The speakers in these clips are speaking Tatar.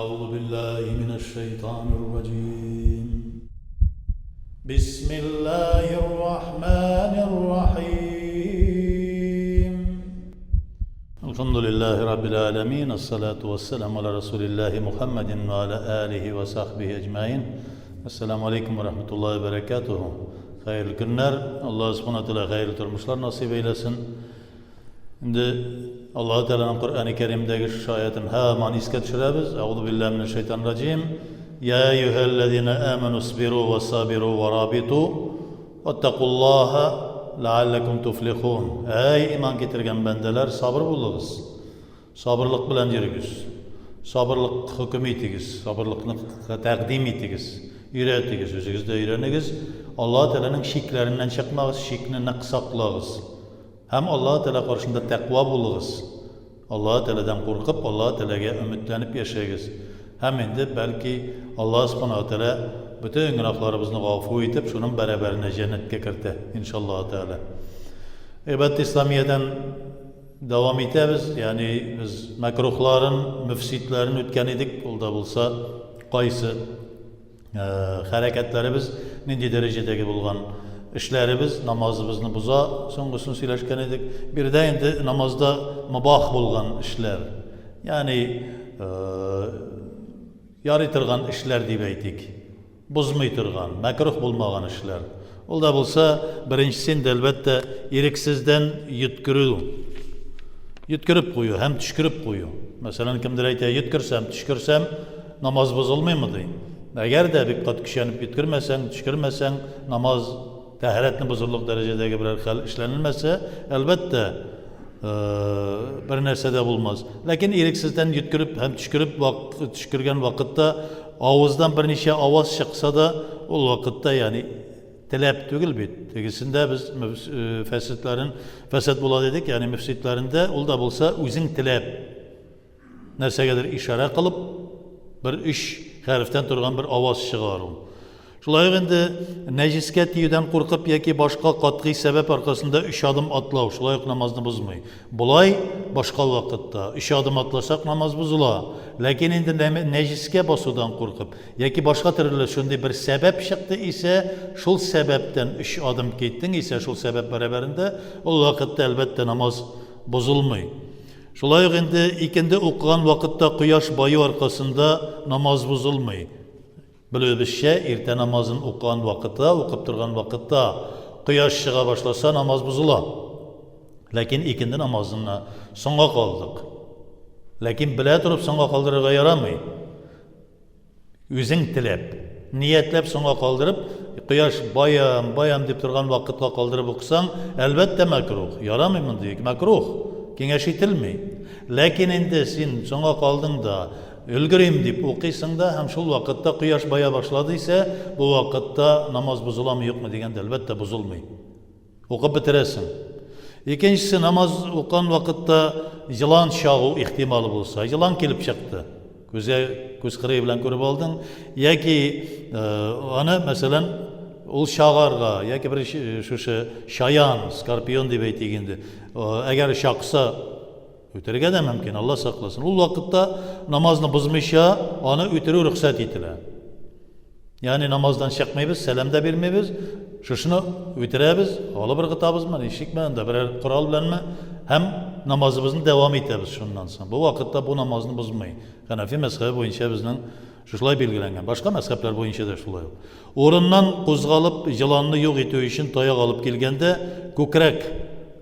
أعوذ بالله من الشيطان الرجيم بسم الله الرحمن الرحيم الحمد لله رب العالمين الصلاة والسلام على رسول الله محمد وعلى آله وصحبه أجمعين السلام عليكم ورحمة الله وبركاته Hayırlı günler. Allah subhanahu teala hayırlı turmuşlar nasip eylesin. Şimdi Allah Teala'nın Kur'an-ı Kerim'deki şu ayetin hemen isket düşürəbiz. Euzu billahi mineşşeytanirracim. Ya eyyühellezine amenu isbiru ve sabiru ve rabitu vettakullaha leallekum tuflihun. Ey iman getirgen bendeler sabır bulunuz. Sabırlık bilen yürügüz. Sabırlık hüküm etigiz. Sabırlıkını takdim etigiz. Ürettigiz. Özünüzde öğrenigiz. Allah Teala'nın şiklerinden çıkmağız, şiklini saklağız. Hem Allah Teala karşısında takva bulunuz. Allah Teala'dan korkup Allah Teala'ya ümitlenip yaşayınız. Hem de belki Allah Subhanahu Teala bütün günahlarımızı gafur edip şunun beraberine cennete kirdi inşallah Teala. Evet İslamiyet'ten devam ederiz. Yani biz makruhların, müfsitlerin ötken edik. Olda bulsa qaysı hareketlerimiz nindi derecedeki bulgan işlerimiz namazımızı buza soňgusunu söyleşken edik. Bir de indi namazda mubah bulgan işler. Yani yarıtırgan işler diýip aýdyk. Buzmaytırgan, makruh bulmagan işler. Ol da bulsa birinçisinde elbette iriksizden yutkürüp koyuyor, hem tüşkürüp koyuyor. Mesela kimdir aýtýar yutkursam, tüşkürsem namaz bozulmaymy diýip. Eğer de dikkat kişiyenip yutkürmesen, tüşkürmesen namaz taharetini bozuluk derecedeki birer hal işlenilmezse elbette bir nerse de bulmaz. Lakin iriksizden yutkürüp hem tüşkürgen vakitte ağızdan bir neçe avaz çıksa da o vakitte yani telep tügül bit. Tegisinde biz fesat bula dedik yani müfsitlerinde ol da bulsa uzun telep nersegedir işare kılıp bir iş hariften turgan bir avaz çıkarım. Şulay endi nejiske tiyüden korkup yoki boshqa qat'iy sebep arkasında 3 adım atlaw, şulay namazni buzmay. Bulay boshqa vaqtda 3 adım atlasak namaz buzula. Lakin endi nejiske basudan korkup yoki boshqa türlü şunday bir sebep çıktı ise şul sebepten 3 adım ketdin ise şul sebep beraberinde o vaqtda elbette namaz buzulmay. Şulay endi ikindi okugan vaqtda quyosh boyi arkasında namaz buzulmay. Bilibizçe irte namazın okugan vakitte, okup turgan vakitte quyosh çığa başlasa namaz buzula. Lakin ikindi namazına soňa kaldık. Lakin bile turup soňa kaldırırga yaramay. Özüň tilep, niyetlep soňa kaldırıp quyosh bayam dep turgan vakitte kaldırıp okusan elbette makruh. Yaramaymy diýik, makruh. Kengeş etilmey. Lakin endi sen soňa kaldyň da ölgüreyim deyip okuyorsun da hem şul vakitte quyosh baya başladıysa bu vakitte namaz bozulama yok mu degen elbette bozulmuyor. Okup bitiresin. İkincisi namaz okuyan vakitte yılan şağı ihtimali bulsa, yılan kelip çıktı. Göz kırığı bilen görüp aldın. Ya ki onu mesela ol şağarga, ya ki bir şayan, skorpion deyip aytygindi. Eğer şaksa öterge de mümkün, Allah saklasın. O vakitte namazını bozmuşya, onu ötürü ruhsat etiler. Yani namazdan çıkmayız, selam da vermeyiz, şunu ötürebiz, ola bir kitabız mı, eşikmen de birer kural bilen mi, hem namazımızın devam etiriz şundan sonra. Bu vakitte bu namazını bozmayın. Hanefi mezhebi boyunca bizden şulay belgilengen, başka mezhepler boyunca da şulay. Orundan kozgalıp yılanını yok ettiği için tayak alıp gelgende, kökrek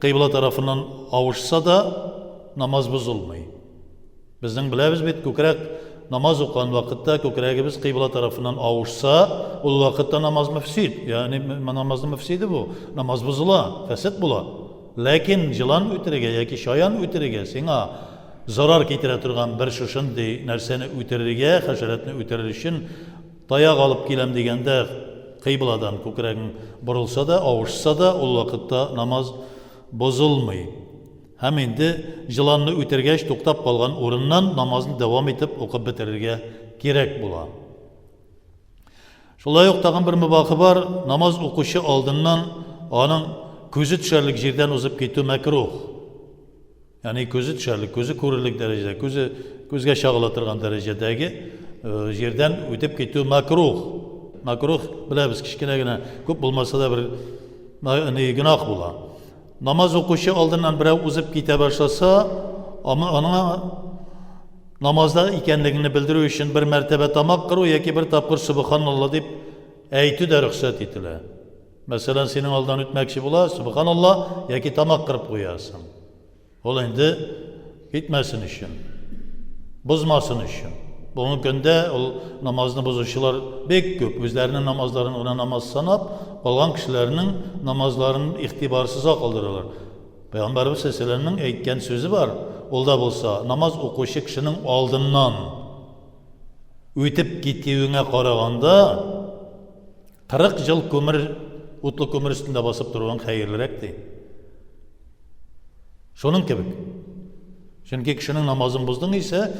kıbla tarafından avuşsa da namaz bozulmay. Bizden bilemiz bit kökrek namaz okuyan vakitte kökregimiz kıbla tarafından avuşsa o vakitte namaz müfsid. Yani namazın müfsidi bu. Namaz bozula, fesat bula. Lakin yılan ötürege yoki şayan ötürege sana zarar ketire turgan bir şuşunday narsani ötürege, haşeretni ötürür için tayak alıp kelem degende kıbladan kökregin burulsa da avuşsa da o vakitte namaz bozulmay. Hem indi yılanını ötergeç toktap kalgan orundan namazını devam edip okup bitirirge gerek bulan. Şolay yoktağın bir mübakı var, namaz okuşu aldığından onun közü düşerlik yerden uzup ketü mekruh. Yani көзі түшерлік, көзі көрерлік дәрежеде, көзге шағылатырған дәрежедегі жерден өтіп кету макрух. Макрух білеміз кішкене генә көп болмаса да бір гүнах була. Намаз оқушы алдынан бірәу узып ките башласа, аңа намазда икәнлегін білдіру үшін бір мәртебе тамақ қыру яки бір тапқыр Субханалла деп әйту дә рөхсәт ителә. Мәсәлән, сенің алдан үтмәкче була, Субханалла яки тамақ қырып қоясың. Ол енді кетмәсін үшін, бұзмасын үшін. Бұның көндә намазны бұзушылар бек көп. Өзләрінің намазларын ona намаз санап, қалған кішілерінің намазларын иқтибарсыз қалдыралар. Пeygamberimiz Aleyhisselam'ın әйткән сөзі бар. Ол да болса, намаз оқушы кішінің алдынан өтіп кетуіне қарағанда 40 жыл утлы көмір үстінде басып тұруын хайырлырак дейді. Шоның кебек. Çünkü kişinin namazın buzdun ise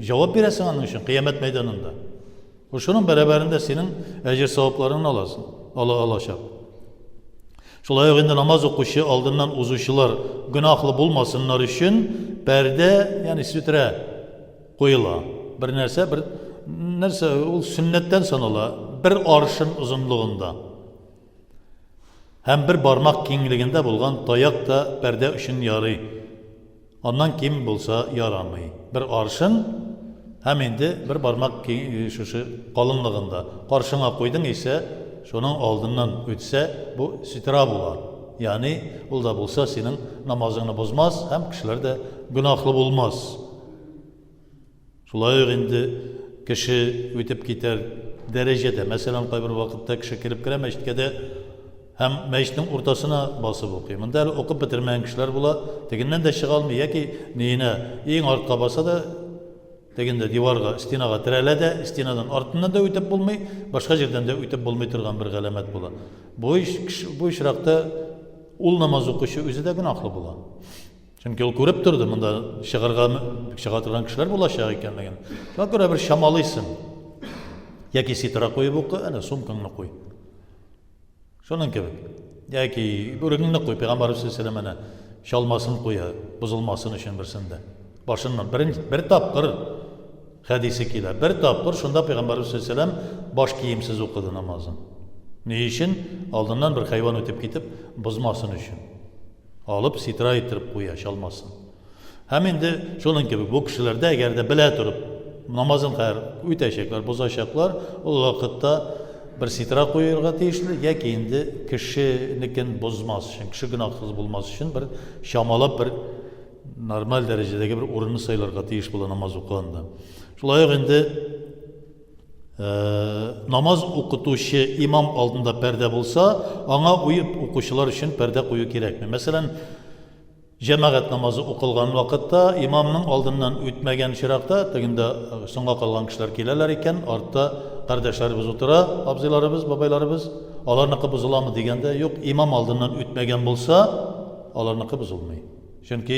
cevap veresin onun için kıyamet meydanında. O şunun beraberinde senin ecir sevaplarını alasın. Alaşak. Şolay öğünde namaz okuşu aldığından uzuşular günahlı bulmasınlar için perde yani sütre koyula. Bir nerse o sünnetten sanala bir arşın uzunluğunda. Hem bir parmak kengliğinde bulgan tayak da perde için yarı. Ondan kim bulsa yaramay. Bir arşın hem indi bir parmak şu kalınlığında. Karşına koydun ise şunun aldığından ötse bu sitra bular. Yani o da bulsa senin namazını bozmaz hem kişiler de günahlı bulmaz. Şulay indi kişi ötüp gider derecede. Mesela bir vakitte kişi kirip kire meştkede hem meclisin ortasına basıp okuyor. Bunda okup bitirmeyen kişiler bula teginden de çıkalmıyor. Ya ki neyine en artka basa da teginde divarga, istinaga tirele de istinadan artından da ötüp bulmay, başka yerden de ötüp bulmay turgan bir galamet bula. Bu işrakta ul namaz okuşu özü de günahlı bula. Çünkü ol görüp durdu. Bunda çıkartırgan kişiler bula şağı ikenliğin. Şuna göre bir şamalıysın. Ya ki sitra koyup oku, sumkanını koy. Şunun gibi. Ya ki bürününü koy, Peygamberimiz Aleyhisselam'ına şalmasını koy, bozulmasını için birsinde. Başından bir tapkır hadisi kiler. Bir tapkır şunda Peygamberimiz Aleyhisselam baş giyimsiz okudu namazın. Ne için? Aldığından bir hayvan ötüp gidip bozmasın için. Alıp sitra ettirip koy, şalmasın. Hemen de şunun gibi bu kişilerde eğer de bile durup namazın kayır üteşekler, bozaşaklar o vakitte bir sitra koyurga teyişli, ya ki indi kişinikin bozmaz için, kişi günahsız bulmaz için bir şamalap bir normal derecedeki bir orunu sayılarga teyiş bula namaz okuğanda. Şulayık indi namaz okutuşu imam altında perde bulsa, ona uyup okuşular için perde koyu gerek mi? Mesela cemaat namazı okılgan vakitte imamın aldından ötmegen şirakta, teginde songa kalan kişiler kilerler iken, artta kardeşlerimiz otura, abzilarımız, babaylarımız, alarnakı bozula mı degende, yok imam aldından ötmegen bulsa, alarnakı bozulmuyor. Çünkü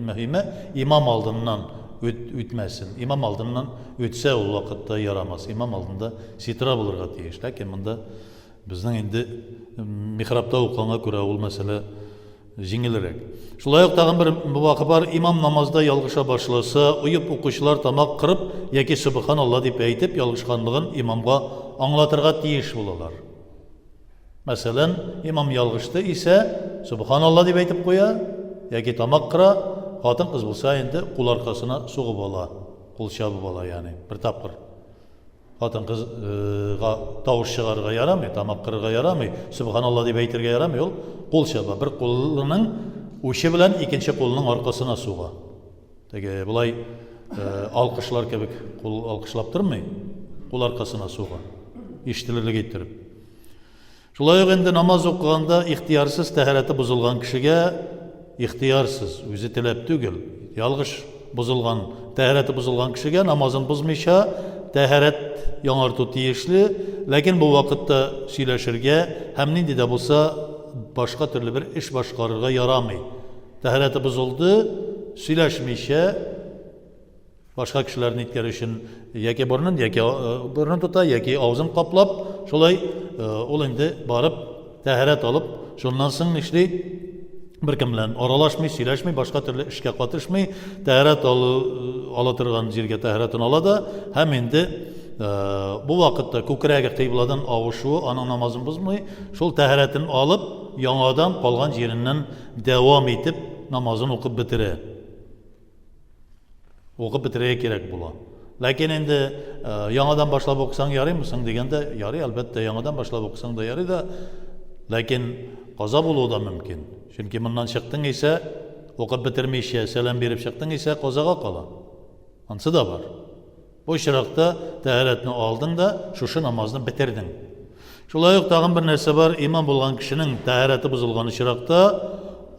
mühime imam aldından ötmesin. İmam aldından ötse o vakitte yaramaz. İmam aldında sitra bulurga teyiş. Lakin bunda bizden indi mihrapta okuğuna göre ol mesele жеңілірек. Шулай тағын бір vakı бар, imam namazda yalgışa başlasa, uyup okuşlar tamak kırıp, yaki Subhanallah deyip eytip, yalgışkanlığın imamga anlatırga teyiş bulalar. Mesela imam yalgıştı ise, Subhanallah deyip eytip koya, yaki tamak kıra, katın kız bulsa indi, kul arkasına soğup ala, kul şabı ala yani, bir tapkır. Katın kız tavuş çıkarıga yaramıyor, tamak kırıga yaramıyor, Subhanallah deyip eytirge yaramıyor, kol şaba, bir kolunun uşu bilen ikinci kolunun arkasına suğa. Tege bulay alkışlar kebek kol alkışlap durmuyor, kol arkasına suğa. İştilirlik ettirip. Şulay endi namaz okuğanda ihtiyarsız taharati bozulgan kişiге ihtiyarsız, özü tilep tügül, yalgış bozulgan, taharati bozulgan kişiге namazın bozmayşa taharat yanartı tiyişli, lakin bu vakitte söyleşirge hem nindi de bulsa başka türlü bir iş başkarırga yaramıyor. Taharatı bozuldu, söyleşmişe başka kişilerin itkerişin yaki burnun tuta, yaki ağzın kaplap, şolay ol indi barıp taharat alıp, şundan sonra işte Беркем белән аралашмый, сөйләшмий, башка төрле эшкә катышмый, тәһарәт ала торган җиргә тәһарәтен ала да, һәм инде бу вакытта күкрәге кыйбладан авышуы аның намазын бозмый, шул тәһарәтен алып, яңадан калган җиреннән дәвам итеп намазын укып бетерә. Укып бетерергә кирәк була. Ләкин инде яңадан башлап укысаң ярыймы соң дигәндә, ярый, әлбәттә яңадан башлап укысаң да ярый да, ләкин каза булуы да мөмкин. Чөнки моннан чыктың исә, укып бетермичә сәлам биреп чыктың исә, казага кала. Ансы да бар. Бу чиракта тәһарәтне алдың да, шушы намазны бетердең. Шулай ук тагын бер нәрсә бар, имам булган кешенең тәһарәте бузылган чиракта,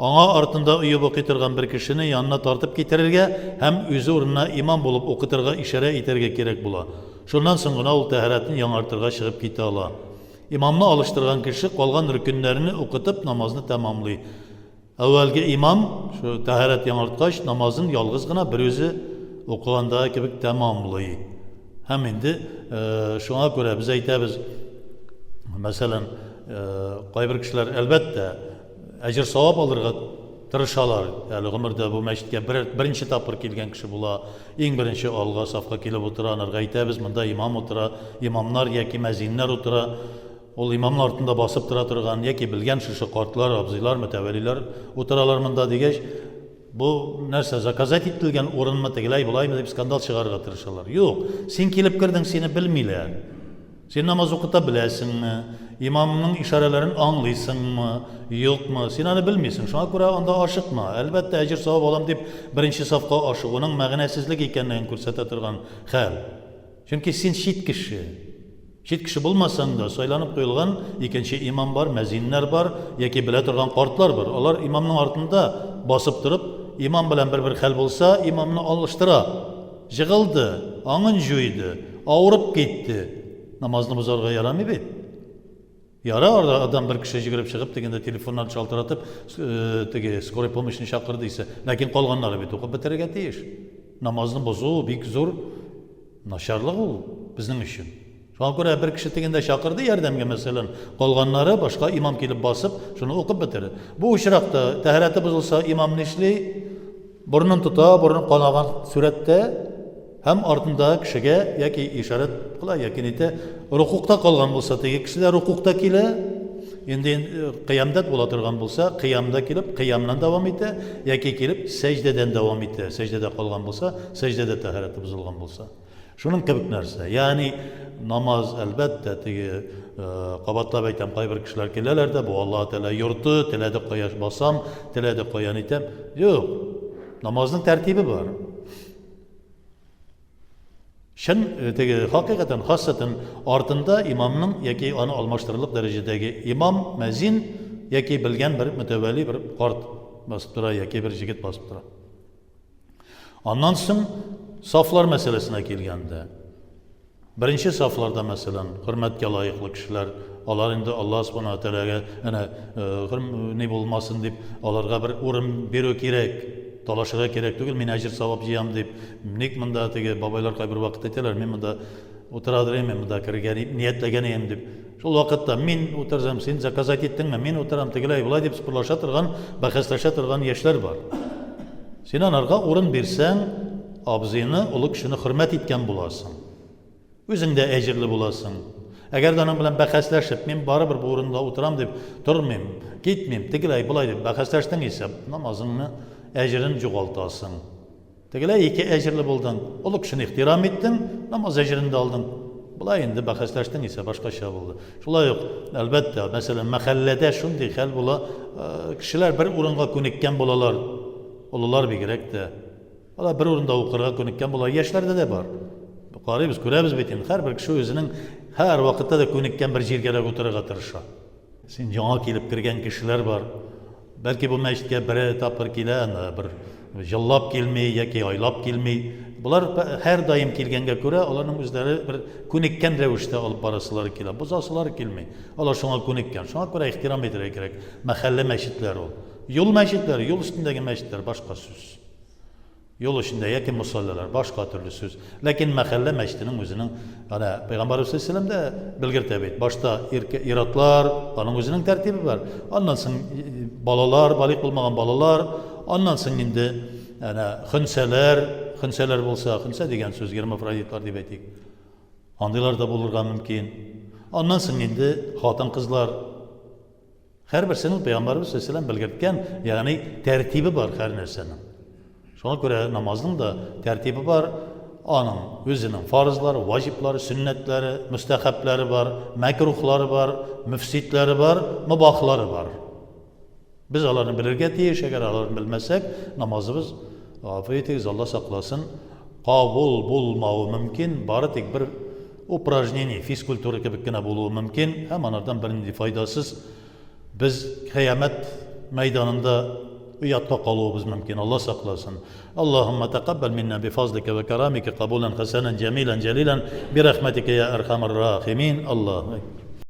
аңа артында уеп укый торган бер кешене янына тартып китерергә һәм үзе урынына имам булып укытырга ишарә итәргә кирәк була. Шуннан соң гына ул тәһарәтен яңартырга чыгып китә ала. Имамны алыштырган кеше калган рөкүннәрне укытып намазны тәмамлый. Әүвәлге имам шу тәһарәт яңарткач намазын ялгыз гына бер үзе укыганда кебек тәмамлый. Һәм инде шуңа күрә без әйтәбез, мәсәлән, кайбер кешеләр әлбәттә әҗр савап алырга тырышалар. Әле гомердә бу мәчеткә беренче тапкыр килгән кеше була, иң беренче алга сафка килеп утыра, анарга әйтәбез, монда имам утыра, имамнар яки мәзиннәр утыра. Ул имамның артында басып тора торган яки белгән шушы картлар, абзыйлар, мөтәвәлиләр утыралар монда дигәч, бу нәрсә заказать ителгән урынмы тегеләй булаймы дип скандал чыгарырга тырышалар. Юк, син килеп кирдең, сине белмиләр. Син намаз укыта беләсеңме? Имамның ишарәләрен аңлыйсыңмы? Юкмы? Син аны белмисең. Шуңа күрә анда ашыкма. Әлбәттә әҗр савап алам дип беренче сафка ашыгуның мәгънәсезлек икәнлеген күрсәтә торган хәл. Чөнки син чит кеше. Чит кеше булмасаң да сайланып куелган икенче имам бар, мәзиннәр бар, яки белә торган картлар бар. Алар имамның артында басып торып, имам белән бер хәл булса, имамны алыштыра. Җыгылды, аңын җуйды, авырып китте. Намазны бозарга ярамый бит. Ярар, адам бер кеше җигереп чыгып дигәндә телефоннан шалтыратып, теге скорый помощьны чакырды исә, ләкин калганнары бит укып бетерергә тиеш. Намазны бозу бик зур начарлык ул безнең өчен. Шуңа күрә бер кеше дигәндә чакырды ярдәмгә, мәсәлән, калганнары башка имам килеп басып, шуны укып бетерде. Бу очракта тәһарәте бозылса, имам нишли? Бурнын тота, бурнын канаган сурәттә һәм артында кешегә яки ишарат кыла, яки нитә рукукта калган булса, теге кешеләр рукукта килә, инде кыямдат була торган булса, кыямда килеп, кыямнан дәвам итә, яки килеп сәҗдәдән дәвам итә. Сәҗдәдә калган булса, сәҗдәдә тәһарәте бозылган булса. Шуның кебек нәрсә. Ягъни намаз әлбәттә теге кабатлап әйтәм, кайбер кешеләр киләләр дә, бу Аллаһ Тәала йорты, теләде кояш басам, теләде коян итәм. Юк. Намазның тәртибе бар. Шын теге хакыйкатан хасатан артында имамның яки аны алмаштырылып дәрәҗәдәге имам, мәзин яки белгән бер мөтәвәли бер карт басып тора яки бер җигет басып тора. Аннан соң сафлар мәсьәләсенә килгәндә, беренче сафларда мәсәлән, хөрмәткә лаеклы кешеләр, алар инде Аллаһ Субханаһу ва Тәаләгә ни булмасын дип, аларга бер урын бирү кирәк. Талашырга кирәк түгел, мин әҗр савап җыям дип. Ник монда теге бабайлар кайбер вакыт әйтәләр, мин монда утырадыр, мин монда кергән ниятләгән идем дип. Шул вакытта мин утырсам, син заказать иттеңме, мин утырам тегеләй булай дип спорлаша торган, бәхәсләшә торган яшьләр бар. Син анарга урын бирсәң, абзыйны, улы кешене хөрмәт иткән буласың. Үзең дә әҗрле буласың. Әгәр аның белән бәхәсләшеп, мин барыбер бу урында утырам дип тормыйм, китмим, тегеләй булай дип бәхәсләштең исә, намазыңны әҗрен югалтасың. Тегеләй ике әҗрле булдың. Ул кешене ихтирам иттең, намаз әҗрен дә алдың. Булай инде бәхәсләштең исә башкача булды. Шулай ук, әлбәттә, мәсәлән, мәхәлләдә шундый хәл була, кешеләр бер урынга күнеккән булалар. Олылар бигрәк тә. Алар бер урында укырга күнеккән була, яшьләрдә дә бар. Карыйбыз, күрәбез бит инде, һәрбер кеше үзенең һәр вакытта да күнеккән бер җиргә утырырга тырыша. Син яңа килеп кергән кешеләр бар. Бәлки бу мәчеткә бер тапкыр килә, бер җыллап килми яки айлап килми. Булар һәр даим килгәнгә күрә, аларның үзләре бер күнеккән рәвештә алып барасылары килә. Бозасылары килми. Алар шуңа күнеккән. Шуңа күрә ихтирам итәргә кирәк. Мәхәллә мәчетләре ул. Юл мәчетләре, юл өстендәге мәчетләр башка сүз. Yol içinde yakin musalleler, başka türlü söz. Lakin mahalle meçtinin özünün, yani Peygamber Aleyhisselam da bilgirtebeyt. Başta iratlar, onun özünün tertibi var. Ondan sonra balalar, balik olmayan balalar, ondan sonra indi yani hınseler olsa, hınse degen söz, hermafroditlar deyip etik. Andilar da bulurgan mümkün. Ondan sonra indi hatan kızlar. Her birisinin Peygamberimiz Aleyhisselam bilgirtken, yani tertibi var her nersenin. Şuna göre namazın da tertibi var. Onun özünün farzları, vacipleri, sünnetleri, müstehapleri var, mekruhları var, müfsitleri var, mübahları var. Biz onları bilirge tiyiş, eğer onları bilmezsek namazımız afiyetiz, Allah saklasın, kabul bulmağı mümkün, bari tek bir upражнение, fizkulturi kibikine buluğu mümkün, hem onlardan birinin faydasız. Biz kıyamet meydanında uyatta kalığımız mümkün. Allah saklasın. Allahümme teqabbel minna bifazlike ve keramike kabulen hasenen cemilen celilen birahmetike ya erhamar rahimin. Allah.